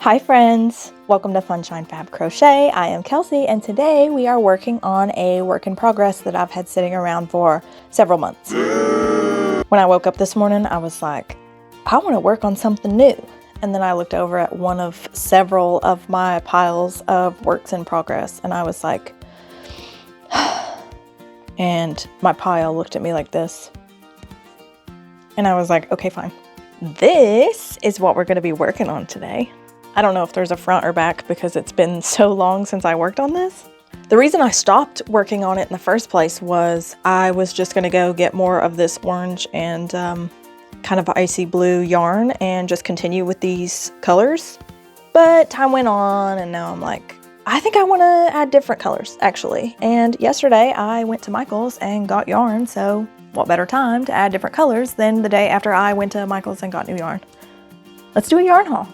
Hi friends, welcome to Funshine Fab Crochet. I am Kelsey and today we are working on a work in progress that I've had sitting around for several months. When I woke up this morning, I was like, I want to work on something new. And then I looked over at one of several of my piles of works in progress and I was like, and my pile looked at me like this. And I was like, okay, fine. This is what we're going to be working on today. I don't know if there's a front or back because it's been so long since I worked on this. The reason I stopped working on it in the first place was I was just going to go get more of this orange and kind of icy blue yarn and just continue with these colors. But time went on and now I'm like, I think I want to add different colors actually. And yesterday I went to Michael's and got yarn, so what better time to add different colors than the day after I went to Michael's and got new yarn. Let's do a yarn haul.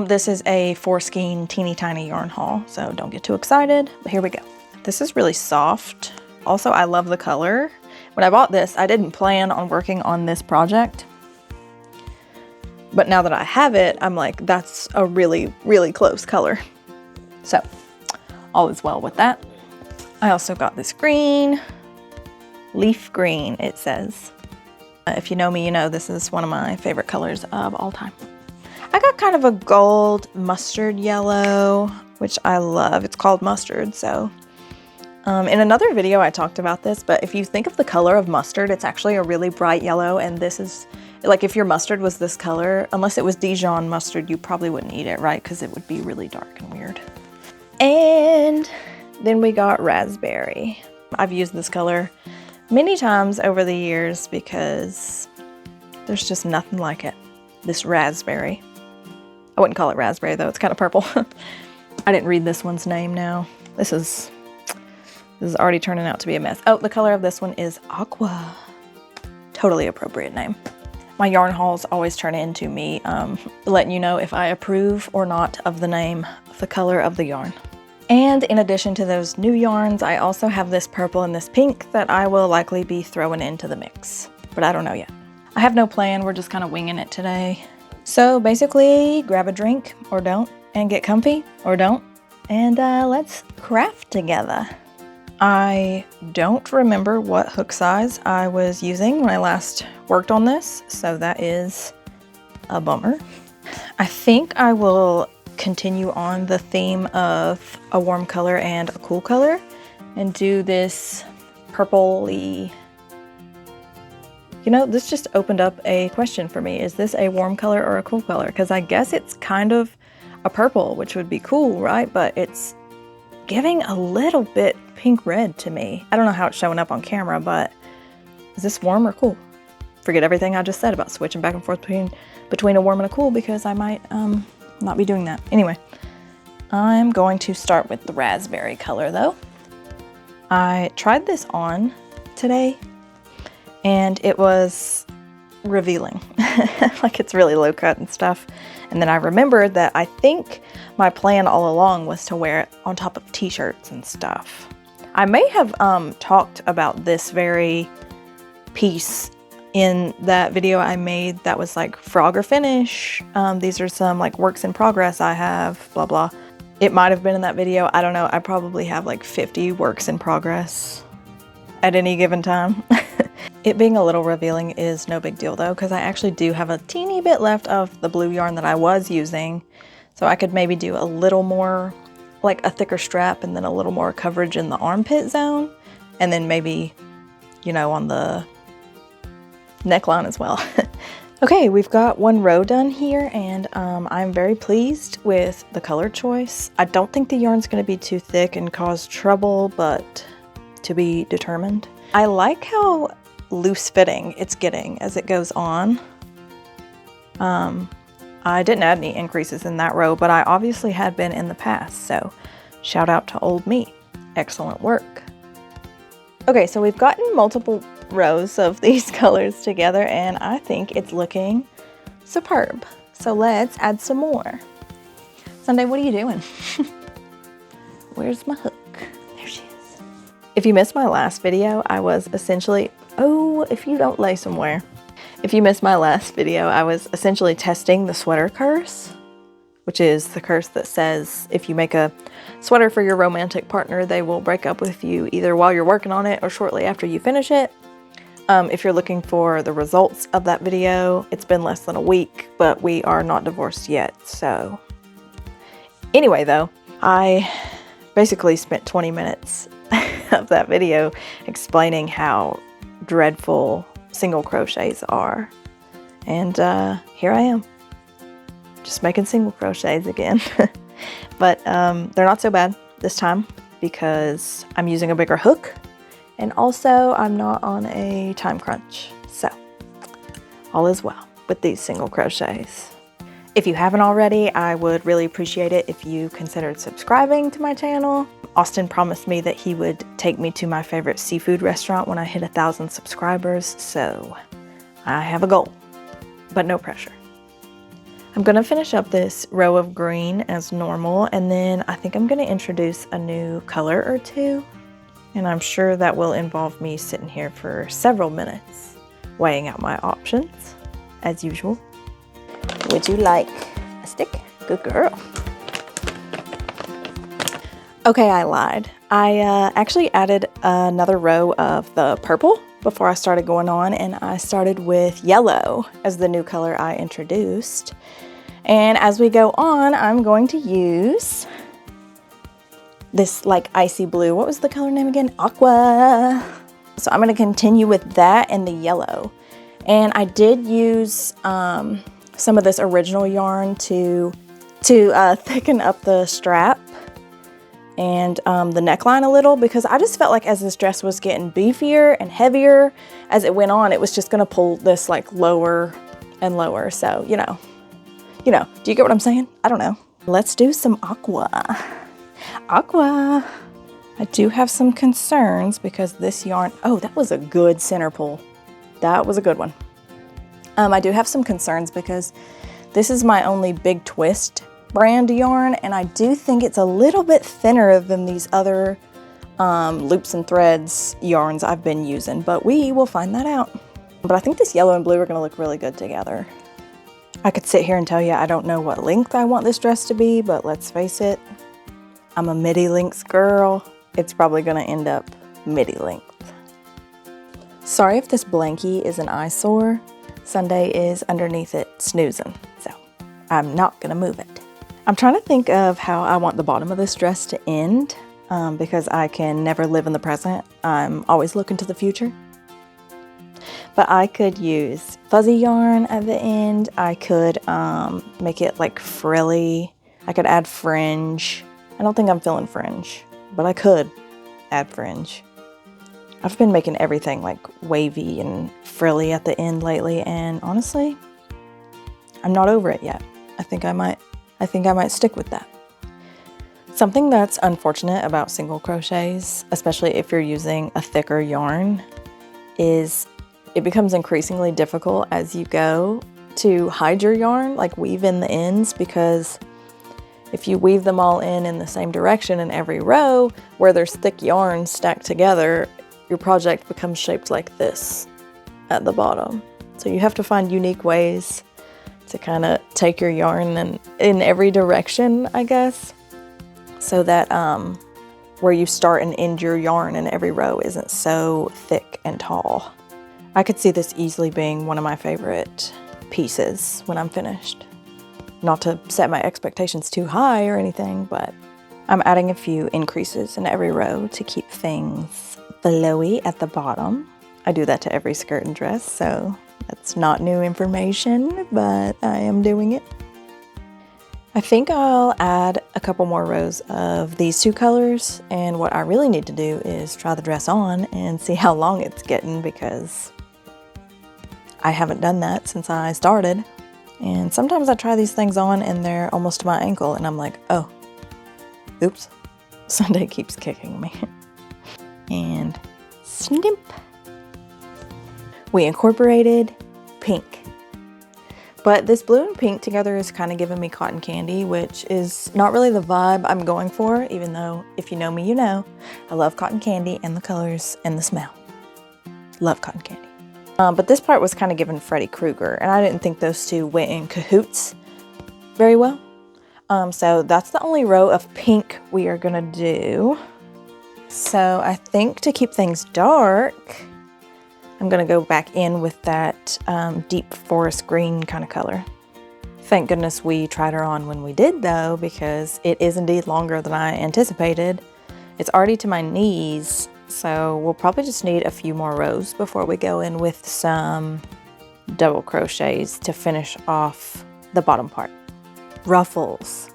This is a 4-skein teeny tiny yarn haul, so don't get too excited, but here we go. This is really soft. Also, I love the color. When I bought this, I didn't plan on working on this project, but now that I have it, I'm like, that's a really, really close color. So, all is well with that. I also got this green, leaf green, it says. If you know me, you know this is one of my favorite colors of all time. I got kind of a gold mustard yellow, which I love. It's called mustard, so. In another video I talked about this, but if you think of the color of mustard, it's actually a really bright yellow, and this is, like if your mustard was this color, unless it was Dijon mustard, you probably wouldn't eat it, right? Because it would be really dark and weird. And then we got raspberry. I've used this color many times over the years because there's just nothing like it. This raspberry. I wouldn't call it raspberry though, it's kind of purple. I didn't read this one's name now. This is already turning out to be a mess. Oh, the color of this one is aqua. Totally appropriate name. My yarn hauls always turn into me letting you know if I approve or not of the name of the color of the yarn. And in addition to those new yarns, I also have this purple and this pink that I will likely be throwing into the mix, but I don't know yet. I have no plan, we're just kind of winging it today. So basically, grab a drink or don't, and get comfy or don't, and let's craft together. I don't remember what hook size I was using when I last worked on this, so that is a bummer. I think I will continue on the theme of a warm color and a cool color and do this purpley. You know, this just opened up a question for me. Is this a warm color or a cool color? Because I guess it's kind of a purple, which would be cool, right? But it's giving a little bit pink red to me. I don't know how it's showing up on camera, but is this warm or cool? Forget everything I just said about switching back and forth between a warm and a cool because I might not be doing that. Anyway, I'm going to start with the raspberry color though. I tried this on today and it was revealing. Like it's really low cut and stuff. And then I remembered that I think my plan all along was to wear it on top of t-shirts and stuff. I may have talked about this very piece in that video I made that was like frog or finish. These are some like works in progress I have, blah, blah. It might have been in that video. I don't know. I probably have like 50 works in progress at any given time. It being a little revealing is no big deal though, because I actually do have a teeny bit left of the blue yarn that I was using. So I could maybe do a little more, like a thicker strap and then a little more coverage in the armpit zone. And then maybe, you know, on the neckline as well. Okay, we've got one row done here and I'm very pleased with the color choice. I don't think the yarn's gonna be too thick and cause trouble, but to be determined. I like how loose fitting it's getting as it goes on. I didn't add any increases in that row, but I obviously had been in the past, so shout out to old me. Excellent work. Okay, so we've gotten multiple rows of these colors together and I think it's looking superb. So let's add some more. Sunday, what are you doing? Where's my hook? There she is. If you missed my last video, I was essentially, oh, if you don't lay somewhere. If you missed my last video, I was essentially testing the sweater curse which is the curse that says if you make a sweater for your romantic partner, they will break up with you either while you're working on it or shortly after you finish it. If you're looking for the results of that video, it's been less than a week, but we are not divorced yet. So anyway, though, I basically spent 20 minutes of that video explaining how dreadful single crochets are. And here I am, just making single crochets again. But they're not so bad this time because I'm using a bigger hook. And also, I'm not on a time crunch, so all is well with these single crochets. If you haven't already, I would really appreciate it if you considered subscribing to my channel. Austin promised me that he would take me to my favorite seafood restaurant when I hit 1,000 subscribers, so I have a goal, but no pressure. I'm gonna finish up this row of green as normal, and then I think I'm gonna introduce a new color or two. And I'm sure that will involve me sitting here for several minutes, weighing out my options, as usual. Would you like a stick? Good girl. Okay, I lied. I actually added another row of the purple before I started going on, and I started with yellow as the new color I introduced. And as we go on, I'm going to use this like icy blue. What was the color name again? Aqua. So I'm going to continue with that and the yellow. And I did use some of this original yarn to thicken up the strap and the neckline a little, because I just felt like as this dress was getting beefier and heavier as it went on, it was just going to pull this like lower and lower. So, you know, do you get what I'm saying? I don't know. Let's do some aqua. Aqua. I do have some concerns because this yarn, oh, that was a good center pull. That was a good one. I do have some concerns because this is my only Big Twist brand yarn, and I do think it's a little bit thinner than these other loops and threads yarns I've been using, but we will find that out. But I think this yellow and blue are gonna look really good together. I could sit here and tell you I don't know what length I want this dress to be, but let's face it, I'm a midi length girl. It's probably gonna end up midi length. Sorry if this blankie is an eyesore. Sunday is underneath it snoozing, so I'm not gonna move it. I'm trying to think of how I want the bottom of this dress to end because I can never live in the present. I'm always looking to the future. But I could use fuzzy yarn at the end. I could make it like frilly. I could add fringe. I don't think I'm feeling fringe, but I could add fringe. I've been making everything like wavy and frilly at the end lately, and honestly, I'm not over it yet. I think I might stick with that. Something that's unfortunate about single crochets, especially if you're using a thicker yarn, is it becomes increasingly difficult as you go to hide your yarn, like weave in the ends, because if you weave them all in the same direction in every row where there's thick yarn stacked together, your project becomes shaped like this at the bottom. So you have to find unique ways to kind of take your yarn in every direction, I guess, so that where you start and end your yarn in every row isn't so thick and tall. I could see this easily being one of my favorite pieces when I'm finished. Not to set my expectations too high or anything, but I'm adding a few increases in every row to keep things flowy at the bottom. I do that to every skirt and dress, so that's not new information, but I am doing it. I think I'll add a couple more rows of these two colors, and what I really need to do is try the dress on and see how long it's getting, because I haven't done that since I started. And sometimes I try these things on and they're almost to my ankle and I'm like, oh, oops. Sunday keeps kicking me. And snip. We incorporated pink. But this blue and pink together is kind of giving me cotton candy, which is not really the vibe I'm going for, even though if you know me, you know, I love cotton candy and the colors and the smell. Love cotton candy. But this part was kind of giving Freddy Krueger, and I didn't think those two went in cahoots very well. So that's the only row of pink we are gonna do. So I think to keep things dark, I'm gonna go back in with that deep forest green kind of color. Thank goodness we tried her on when we did though, because it is indeed longer than I anticipated. It's already to my knees, so we'll probably just need a few more rows before we go in with some double crochets to finish off the bottom part. Ruffles.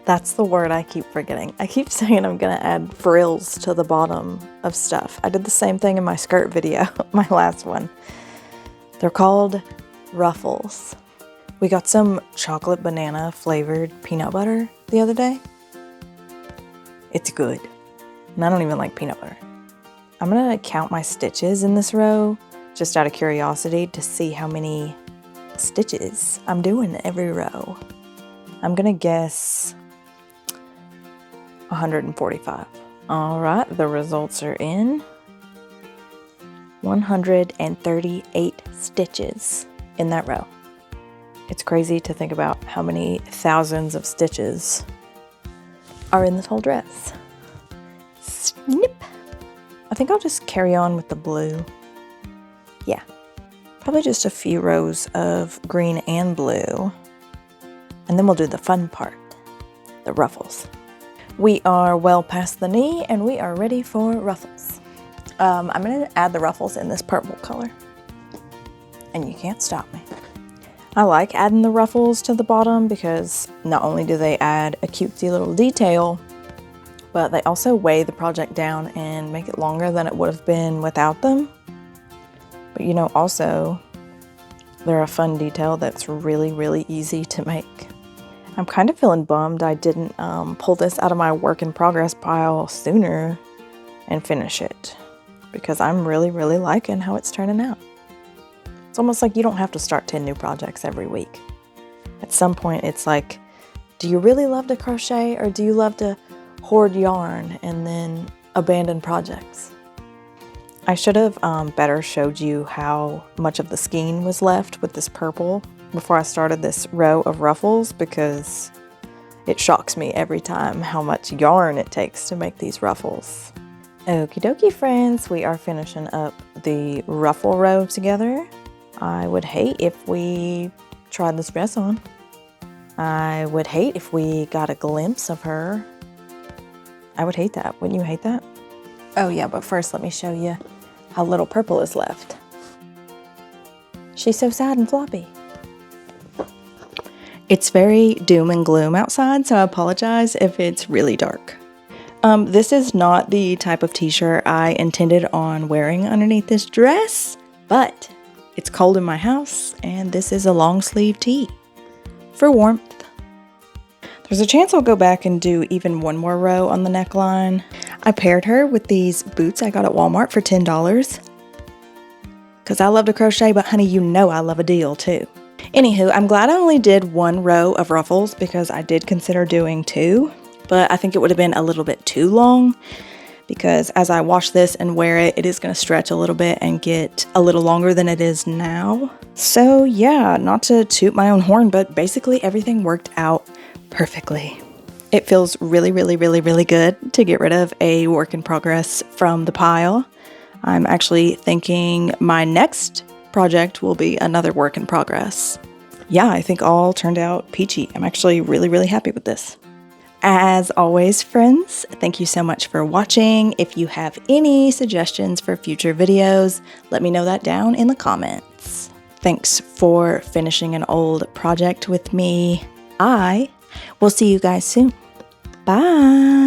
That's the word I keep forgetting. I keep saying I'm gonna add frills to the bottom of stuff. I did the same thing in my skirt video, my last one. They're called ruffles. We got some chocolate banana flavored peanut butter the other day. It's good. And I don't even like peanut butter. I'm gonna count my stitches in this row just out of curiosity to see how many stitches I'm doing every row. I'm gonna guess 145. All right, the results are in. 138 stitches in that row. It's crazy to think about how many thousands of stitches are in this whole dress. Snip. I think I'll just carry on with the blue. Yeah, probably just a few rows of green and blue. And then we'll do the fun part, the ruffles. We are well past the knee and we are ready for ruffles. I'm gonna add the ruffles in this purple color. And you can't stop me. I like adding the ruffles to the bottom because not only do they add a cutesy little detail, but they also weigh the project down and make it longer than it would have been without them. But you know, also, they're a fun detail that's really, really easy to make. I'm kind of feeling bummed I didn't pull this out of my work in progress pile sooner and finish it, because I'm really, really liking how it's turning out. It's almost like you don't have to start 10 new projects every week. At some point, it's like, do you really love to crochet or do you love to hoard yarn and then abandon projects? I should have better showed you how much of the skein was left with this purple before I started this row of ruffles, because it shocks me every time how much yarn it takes to make these ruffles. Okie dokie friends, we are finishing up the ruffle row together. I would hate if we tried this dress on. I would hate if we got a glimpse of her. I would hate that. Wouldn't you hate that? Oh yeah, but first let me show you how little purple is left. She's so sad and floppy. It's very doom and gloom outside, so I apologize if it's really dark. This is not the type of t-shirt I intended on wearing underneath this dress, but it's cold in my house, and this is a long sleeve tee for warmth. There's a chance I'll go back and do even one more row on the neckline. I paired her with these boots I got at Walmart for $10. Because I love to crochet, but honey, you know I love a deal too. Anywho, I'm glad I only did one row of ruffles because I did consider doing two, but I think it would have been a little bit too long because as I wash this and wear it, it is going to stretch a little bit and get a little longer than it is now. So yeah, not to toot my own horn, but basically everything worked out perfectly. It feels really, really, really, really good to get rid of a work in progress from the pile. I'm actually thinking my next project will be another work in progress. Yeah, I think all turned out peachy. I'm actually really, really happy with this. As always, friends, thank you so much for watching. If you have any suggestions for future videos, let me know that down in the comments. Thanks for finishing an old project with me. I will see you guys soon. Bye.